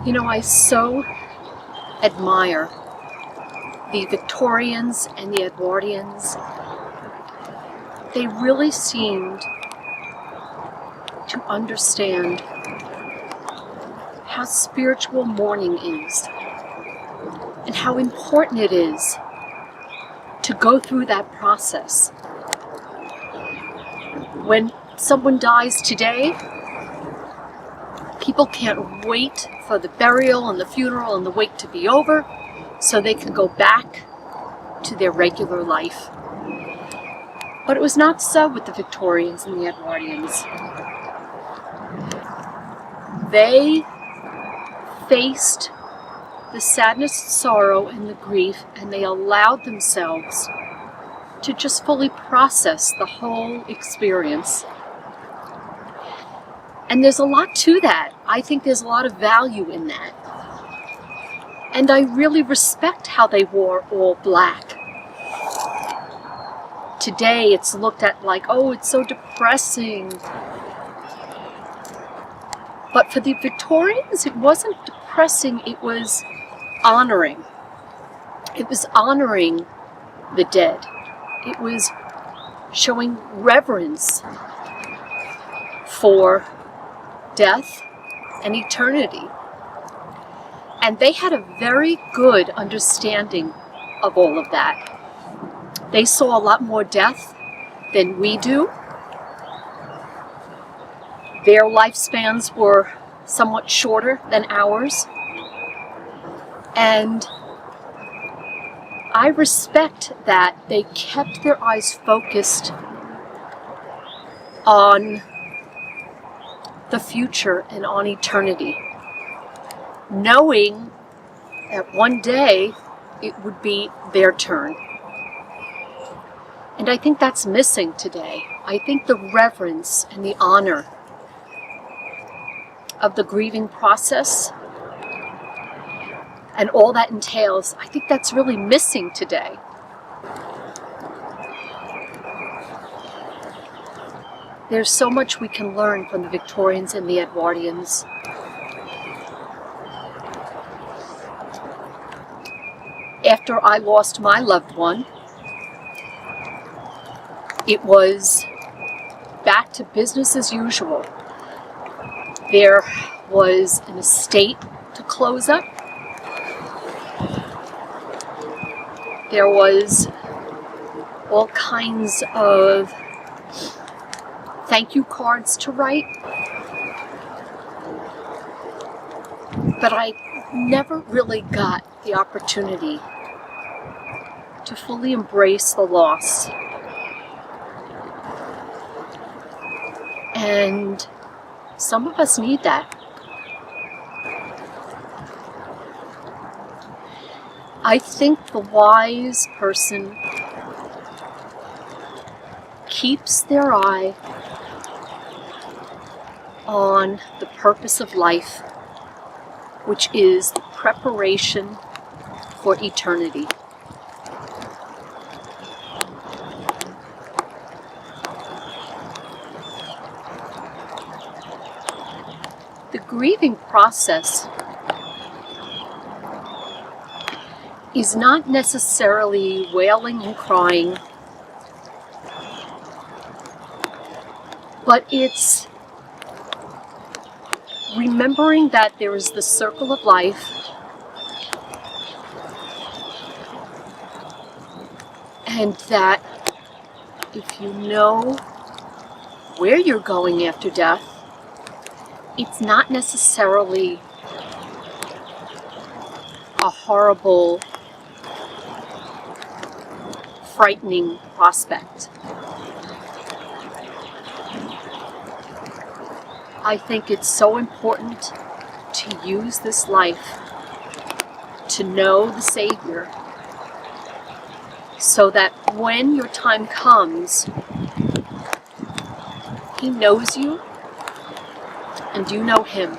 You know, I so admire the Victorians and the Edwardians. They really seemed to understand how spiritual mourning is and how important it is to go through that process. When someone dies today, people can't wait for the burial and the funeral and the wake to be over so they can go back to their regular life. But it was not so with the Victorians and the Edwardians. They faced the sadness, sorrow, and the grief, and they allowed themselves to just fully process the whole experience. And there's a lot to that. I think there's a lot of value in that. And I really respect how they wore all black. Today it's looked at like, oh, it's so depressing. But for the Victorians, it wasn't depressing, it was honoring. It was honoring the dead. It was showing reverence for death and eternity. And they had a very good understanding of all of that. They saw a lot more death than we do. Their lifespans were somewhat shorter than ours. And I respect that they kept their eyes focused on the future and on eternity, knowing that one day it would be their turn. And I think that's missing today. I think the reverence and the honor of the grieving process and all that entails, I think that's really missing today. There's so much we can learn from the Victorians and the Edwardians. After I lost my loved one, it was back to business as usual. There was an estate to close up. there was all kinds of thank you cards to write, but I never really got the opportunity to fully embrace the loss. And some of us need that. I think the wise person keeps their eye on the purpose of life, which is the preparation for eternity. The grieving process is not necessarily wailing and crying, but it's remembering that there is the circle of life, and that if you know where you're going after death, it's not necessarily a horrible, frightening prospect. I think it's so important to use this life to know the Savior, so that when your time comes, He knows you and you know Him.